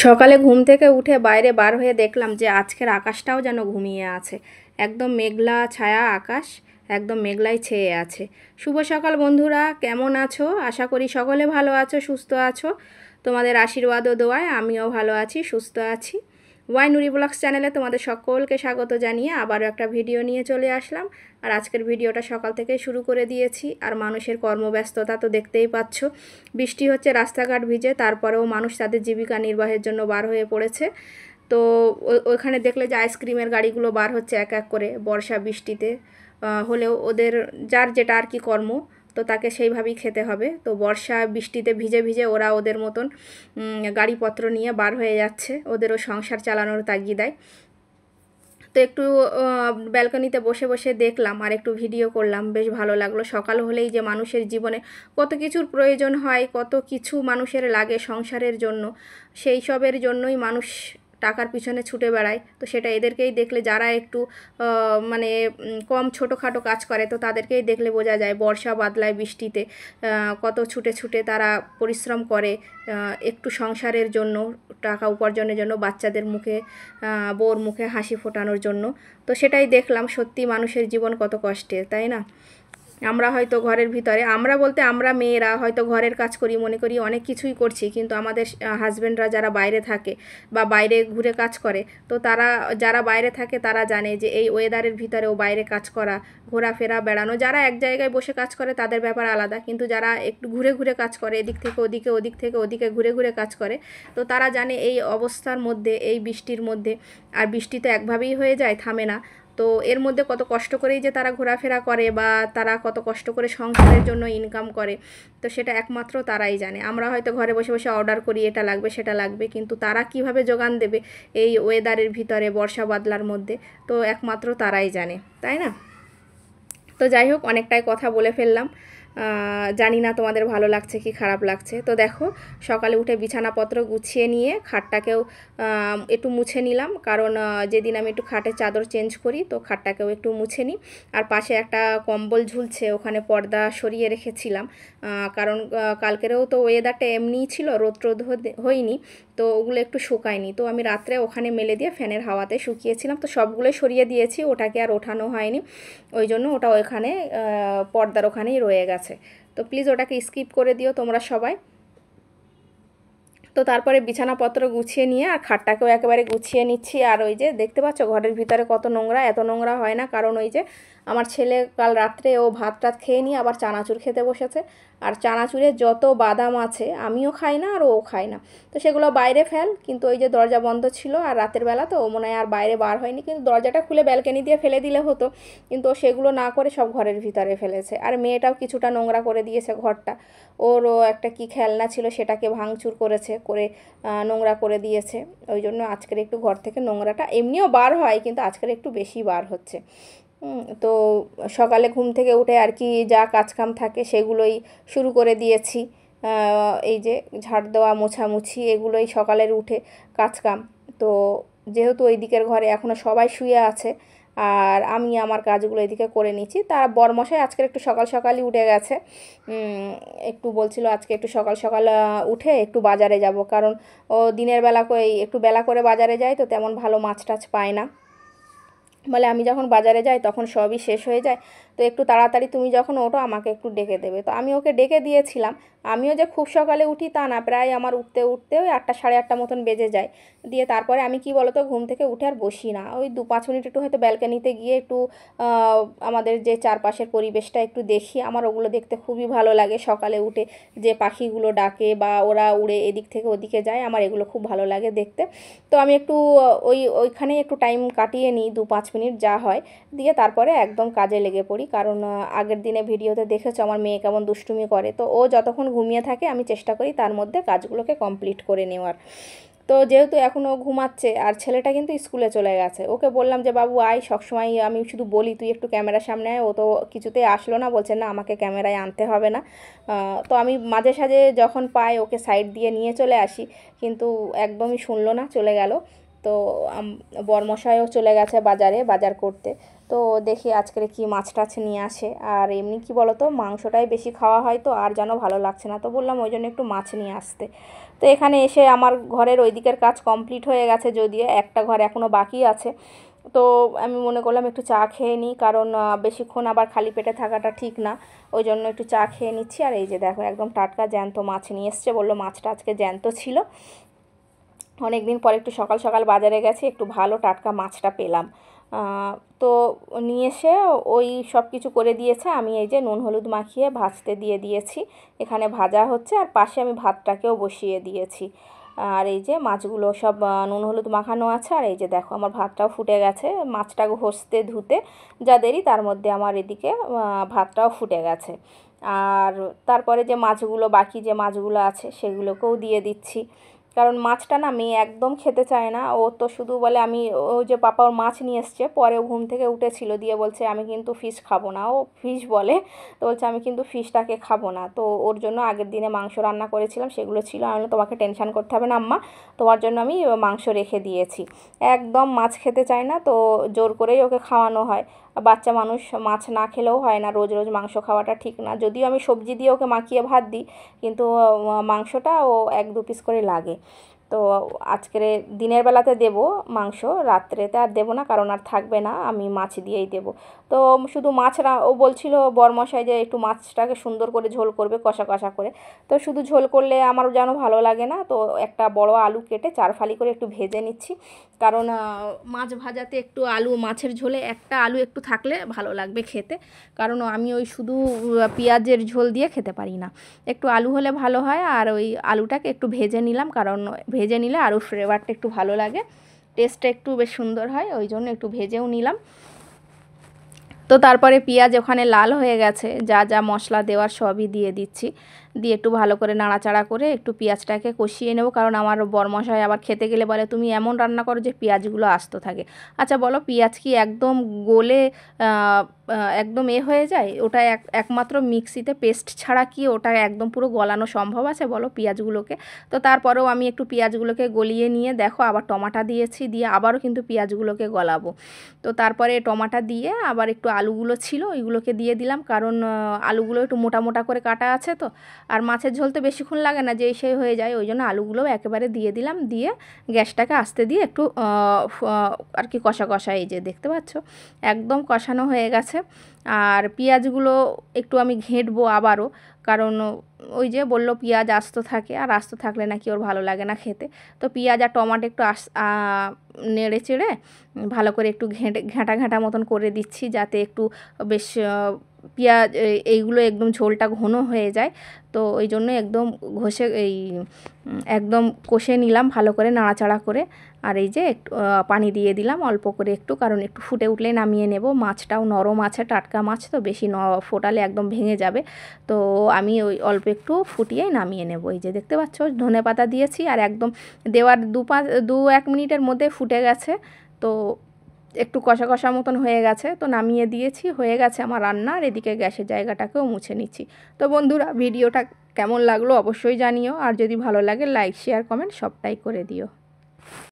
সকালে ঘুম থেকে উঠে বাইরে বার হয়ে দেখলাম যে আজকের আকাশটাও যেন ঘুমিয়ে আছে। একদম মেঘলা ছায়া আকাশ, একদম মেঘলাই ছেয়ে আছে। শুভ সকাল বন্ধুরা, কেমন আছো? আশা করি সকলে ভালো আছো, সুস্থ আছো। তোমাদের আশীর্বাদ ও দোয়ায় আমিও ভালো আছি, সুস্থ আছি। ওয়াই নুরি ব্লগস চ্যানেলে তোমাদের সকলকে স্বাগত জানিয়ে আবারও একটা ভিডিও নিয়ে চলে আসলাম। আর আজকের ভিডিওটা সকাল থেকেই শুরু করে দিয়েছি। আর মানুষের কর্মব্যস্ততা তো দেখতেই পাচ্ছ, বৃষ্টি হচ্ছে, রাস্তাঘাট ভিজে, তারপরেও মানুষ তাদের জীবিকা নির্বাহের জন্য বার হয়ে পড়েছে। তো ওইখানে দেখলে যে আইসক্রিমের গাড়িগুলো বার হচ্ছে এক এক করে বর্ষা বৃষ্টিতে, হলেও ওদের যার যেটা আর কি কর্ম, তো তাকে সেইভাবেই খেতে হবে। তো বর্ষা বৃষ্টিতে ভিজে ভিজে ওরা ওদের মতন গাড়িপত্র নিয়ে বার হয়ে যাচ্ছে ওদেরও সংসার চালানোর তাগিদায়। তো একটু ব্যালকনিতে বসে বসে দেখলাম আর একটু ভিডিও করলাম, বেশ ভালো লাগলো। সকাল হলেই যে মানুষের জীবনে কত কিছুর প্রয়োজন হয়, কত কিছু মানুষের লাগে সংসারের জন্য, সেই সবের জন্যই মানুষ টাকার পিছনে ছুটে বেড়ায়। তো সেটা এদেরকেই দেখলে, যারা একটু মানে কম ছোটোখাটো কাজ করে, তো তাদেরকেই দেখলে বোঝা যায় বর্ষা বাদলায় বৃষ্টিতে কত ছুটে ছুটে তারা পরিশ্রম করে একটু সংসারের জন্য, টাকা উপার্জনের জন্য, বাচ্চাদের মুখে বউর মুখে হাসি ফোটানোর জন্য। তো সেটাই দেখলাম, সত্যি মানুষের জীবন কত কষ্টের, তাই না? আমরা হয়তো ঘরের ভিতরে, আমরা বলতে আমরা মেয়েরা হয়তো ঘরের কাজ করি, মনে করি অনেক কিছুই করছি, কিন্তু আমাদের হাজব্যান্ডরা যারা বাইরে থাকে বা বাইরে ঘুরে কাজ করে, তো তারা যারা বাইরে থাকে তারা জানে যে এই ওয়েদারের ভিতরেও বাইরে কাজ করা, ঘোরাফেরা, বেড়ানো। যারা এক জায়গায় বসে কাজ করে তাদের ব্যাপার আলাদা, কিন্তু যারা একটু ঘুরে ঘুরে কাজ করে, এদিক থেকে ওদিকে, ওদিক থেকে ওদিকে ঘুরে ঘুরে কাজ করে, তো তারা জানে এই অবস্থার মধ্যে, এই বৃষ্টির মধ্যে, আর বৃষ্টি তো একভাবেই হয়ে যায়, থামে না। তো এর মধ্যে কত কষ্ট করেই যে তারা ঘোরাফেরা করে, বা তারা কত কষ্ট করে সংসারের জন্য ইনকাম করে, তো সেটা একমাত্র তারাই জানে। আমরা হয়তো ঘরে বসে বসে অর্ডার করি, এটা লাগবে সেটা লাগবে, কিন্তু তারা কিভাবে যোগান দেবে এই ওয়েদারের ভিতরে, বর্ষা বাদলার মধ্যে, তো একমাত্র তারাই জানে, তাই না? তো যাই হোক, অনেকটাই কথা বলে ফেললাম। জানি না তোমাদের ভালো লাগছে কি খারাপ লাগছে। তো দেখো, সকালে উঠে বিছানাপত্র গুছিয়ে নিয়ে খাটটাকেও একটু মুছে নিলাম, কারণ যেদিন আমি একটু খাটের চাদর চেঞ্জ করি, তো খাটটাকেও একটু মুছে নিই। আর পাশে একটা কম্বল ঝুলছে, ওখানে পর্দা সরিয়ে রেখেছিলাম, কারণ কালকেরেও তো ওয়েদারটা এমনিই ছিল, রোদ রোদ হয়নি, তো ওগুলো একটু শুকায়নি। তো আমি রাত্রে ওখানে মেলে দিয়ে ফ্যানের হাওয়াতে শুকিয়েছিলাম, তো সবগুলোই সরিয়ে দিয়েছি, ওটাকে আর ওঠানো হয়নি, ওই জন্য ওটা ওখানে পর্দার ওখানেই রয়ে গেছে। তো প্লিজ ওটাকে স্কিপ করে দিও তোমরা সবাই। তো তারপরে বিছানাপত্র গুছিয়ে নিয়ে আর খাটটাকেও একেবারে গুছিয়ে নিচ্ছি। আর ওই যে দেখতে পাচ্ছ ঘরের ভিতরে কত নোংরা, এত নোংরা হয় না, কারণ ওই যে আমার ছেলে কাল রাত্রে ও ভাত টাত খেয়ে নিয়ে আবার চানাচুর খেতে বসেছে। আর চানাচুরে যত বাদাম আছে আমিও খাই না আর ও খায় না, তো সেগুলো বাইরে ফেল। কিন্তু ওই যে দরজা বন্ধ ছিল আর রাতের বেলা তো ও মনে হয় আর বাইরে বার হয়নি, কিন্তু দরজাটা খুলে ব্যালকনি দিয়ে ফেলে দিলে হতো, কিন্তু ও সেগুলো না করে সব ঘরের ভিতরে ফেলেছে। আর মেয়েটাও কিছুটা নোংরা করে দিয়েছে ঘরটা, ওরও একটা কি খেলনা ছিল সেটাকে ভাঙচুর করেছে, করে নোংরা করে দিয়েছে। ওই জন্য আজকের একটু ঘর থেকে নোংরাটা এমনিও বার হয়, কিন্তু আজকের একটু বেশি বার হচ্ছে। তো সকালে ঘুম থেকে উঠে আর কি যা কাজকাম থাকে সেগুলোই শুরু করে দিয়েছি। এই যে ঝাড় দেওয়া, মোছামুছি, এগুলোই সকালের উঠে কাজকাম। তো যেহেতু ওই দিকের ঘরে এখনও সবাই শুয়ে আছে, আর আমি আমার কাজগুলো এদিকে করে নিচ্ছি। তার বরমশাই আজকের একটু সকাল সকালই উঠে গেছে, একটু বলছিল আজকে একটু সকাল সকাল উঠে একটু বাজারে যাব, কারণ ও দিনের বেলা করে একটু বেলা করে বাজারে যায়, তো তেমন ভালো মাছ টাছ পায় না, বলে আমি যখন বাজারে যাই তখন সবই শেষ হয়ে যায়, তো একটু তাড়াতাড়ি তুমি যখন ওঠো আমাকে একটু ডেকে দেবে। তো আমি ওকে ডেকে দিয়েছিলাম। আমিও যে খুব সকালে উঠি তা না, প্রায় আমার উঠতে উঠতে ওই 8টা সাড়ে 8টা মতন বেজে যায়। দিয়ে তারপরে আমি কি বলো তো, ঘুম থেকে উঠে আর বসি না, ওই 2-5 মিনিট একটু হয়তো ব্যালকনিতে গিয়ে একটু আমাদের যে চারপাশের পরিবেশটা একটু দেখি। আমার ওগুলো দেখতে খুবই ভালো লাগে, সকালে উঠে যে পাখিগুলো ডাকে বা ওরা উড়ে এদিক থেকে ওদিকে যায়, আমার এগুলো খুব ভালো লাগে দেখতে। তো আমি একটু ওইখানে একটু টাইম কাটিয়ে নিই, 2-5 মিনিট যা হয়, দিয়ে তারপরে একদম কাজে লেগে পড়ি। কারণ আগের দিনে ভিডিওতে দেখেছো আমার মেয়ে কেমন দুষ্টুমি করে, তো ও যতক্ষণ ঘুমিয়ে থাকে আমি চেষ্টা করি তার মধ্যে কাজগুলোকে কমপ্লিট করে নেওয়ার। তো যেহেতু এখন ও ঘুমাচ্ছে আর ছেলেটা কিন্তু স্কুলে চলে গেছে, ওকে বললাম যে বাবু আয়, সবসময় আমি শুধু বলি তুই একটু ক্যামেরার সামনে আয়, ও তো কিছুতেই আসলো না, বলছে না আমাকে ক্যামেরায় আনতে হবে না। তো আমি মাঝে সাঝে যখন পাই ওকে সাইড দিয়ে নিয়ে চলে আসি, কিন্তু একদমই শুনলো না, চলে গেল। তো বরমশাইও চলে গেছে বাজারে বাজার করতে। তো দেখি আজকের কি মাছ টাছ নিয়ে আসে। আর এমনি কি বলো তো, মাংসটাই বেশি খাওয়া হয়, তো আর যেন ভালো লাগছে না, তো বললাম ওই জন্য একটু মাছ নিয়ে আসতে। তো এখানে এসে আমার ঘরের ওই দিকের কাজ কমপ্লিট হয়ে গেছে, যদিও একটা ঘর এখনও বাকি আছে। তো আমি মনে করলাম একটু চা খেয়ে নিই, কারণ বেশিক্ষণ আবার খালি পেটে থাকাটা ঠিক না, ওই জন্য একটু চা খেয়ে নিচ্ছি। আর এই যে দেখো একদম টাটকা জ্যান্ত মাছ নিয়ে এসছে, বললো মাছটা আজকে জ্যান্ত ছিল। অনেক দিন পরে একটু সকাল সকাল বাজারে গেছি, একটু ভালো টাটকা মাছটা পেলাম। তো নিয়ে এসে ওই সব কিছু করে দিয়েছে, আমি এই যে নুন হলুদ মাখিয়ে ভাজতে দিয়ে দিয়েছি, এখানে ভাজা হচ্ছে, আর পাশে আমি ভাতটাকেও বসিয়ে দিয়েছি। আর এই যে মাছগুলো সব নুন হলুদ মাখানো আছে, আর এই যে দেখো আমার ভাতটাও ফুটে গেছে, মাছটাকে ঘষতে ধুতে যা দেরি তার মধ্যে আমার এদিকে ভাতটাও ফুটে গেছে। আর তারপরে যে মাছগুলো বাকি যে মাছগুলো আছে সেগুলোকেও দিয়ে দিচ্ছি, কারণ মাছটা না মেয়ে একদম খেতে চায় না, ও তো শুধু বলে আমি, ও যে পাপা ওর মাছ নিয়ে এসছে, পরে ঘুম থেকে উঠেছিল দিয়ে বলছে আমি কিন্তু ফিশ খাবো না, ও ফিশ বলে, তো বলছে আমি কিন্তু ফিশটাকে খাবো না। তো ওর জন্য আগের দিনে মাংস রান্না করেছিলাম, সেগুলো ছিল, আমি বললাম তোমাকে টেনশন করতে হবে না আম্মা, তোমার জন্য আমি মাংস রেখে দিয়েছি। একদম মাছ খেতে চায় না, তো জোর করেই ওকে খাওয়ানো হয়। বাচ্চা মানুষ মাছ না খেলেও হয় না, রোজ রোজ মাংস খাওয়াটা ঠিক না, যদিও আমি সবজি দিয়ে ওকে মাখিয়ে ভাত দিই, কিন্তু মাংসটা ও 1-2 পিস করে লাগে। তো আজকের দিনের বেলাতে দেব মাংস, রাত্রেতে আর দেবো না, কারণ আর থাকবে না, আমি মাছ দিয়েই দেবো। তো শুধু ও বলছিল বরমশাই যে একটু মাছটাকে সুন্দর করে ঝোল করবে, কষা কষা করে। তো শুধু ঝোল করলে আমার যেন ভালো লাগে না, তো একটা বড় আলু কেটে 4 ফালি করে একটু ভেজে নিচ্ছি, কারণ মাছ ভাজাতে একটু আলু, মাছের ঝোলে একটা আলু একটু থাকলে ভালো লাগবে খেতে, কারণ আমি ওই শুধু পেঁয়াজের ঝোল দিয়ে খেতে পারি না, একটু আলু হলে ভালো হয়। আর ওই আলুটাকে একটু ভেজে নিলাম, কারণ ভেজে নিলে আরও ফ্লেভারটা একটু ভালো লাগে, টেস্টটা একটু বেশ সুন্দর হয়, ওই জন্য একটু ভেজেও নিলাম। তো তারপরে পেঁয়াজ ওখানে লাল হয়ে গেছে, যা যা মশলা দেওয়ার সবই দিয়ে দিচ্ছি, দিয়ে একটু ভালো করে নাড়াচাড়া করে একটু পেঁয়াজটাকে কষিয়ে নেব, কারণ আমার বরমশাই আবার খেতে গেলে বলে তুমি এমন রান্না করো যে পেঁয়াজগুলো আস্ত থাকে। আচ্ছা বলো, পেঁয়াজ কি একদম গলে একদম হয়ে যায়? ওটা একমাত্র মিক্সিতে পেস্ট ছাড়া কি ওটা একদম পুরো গলানো সম্ভব আছে বলো পেঁয়াজগুলোকে? তো তারপরেও আমি একটু পেঁয়াজগুলোকে গলিয়ে নিয়ে দেখো আবার টমাটো দিয়েছি, দিয়ে আবারও কিন্তু পেঁয়াজগুলোকে গলাবো। তো তারপরে টমাটো দিয়ে আবার একটু আলুগুলো ছিল ওইগুলোকে দিয়ে দিলাম, কারণ আলুগুলো একটু মোটা মোটা করে কাটা আছে, তো আর মাছের ঝোল তো বেশিক্ষণ লাগে না, যেই সেই হয়ে যায়, ওই জন্য আলুগুলোও একেবারে দিয়ে দিলাম, দিয়ে গ্যাসটাকে আস্তে দিয়ে একটু আর কি কষা কষা, এই যে দেখতে পাচ্ছ একদম কষানো হয়ে গেছে। আর পেঁয়াজগুলো একটু আমি ঘেঁটবো আবারও, কারণ ওই যে বললো পেঁয়াজ আস্ত থাকে, আর আস্ত থাকলে নাকি ওর ভালো লাগে না খেতে। তো পেঁয়াজ আর টমাটো একটু নেড়ে চেড়ে ভালো করে একটু ঘেঁটা ঘেঁটা মতন করে দিচ্ছি, যাতে একটু বেশ পেঁয়াজ এইগুলো একদম ঝোলটা ঘন হয়ে যায়। তো ওই জন্য একদম একদম কষে নিলাম ভালো করে নাড়াচাড়া করে। আর এই যে একটু পানি দিয়ে দিলাম অল্প করে একটু, কারণ একটু ফুটে উঠলে নামিয়ে নেব, মাছটাও নরম আছে, টাটকা মাছ তো বেশি ফোটালে একদম ভেঙে যাবে। তো আমি ওই অল্প একটু ফুটিয়েই নামিয়ে নেব। এই যে দেখতে পাচ্ছ ধনেপাতা দিয়েছি, আর একদম দেওয়ার 2-1 মিনিটের মধ্যে ফুটে গেছে। তো একটু কষা কষা মতন হয়ে গেছে, তো নামিয়ে দিয়েছি, হয়ে গেছে আমার রান্না। আর এদিকে গ্যাসের জায়গাটাকেও মুছে নিচ্ছি। তো বন্ধুরা, ভিডিওটা কেমন লাগলো অবশ্যই জানিও, আর যদি ভালো লাগে লাইক শেয়ার কমেন্ট সবটাই করে দিও।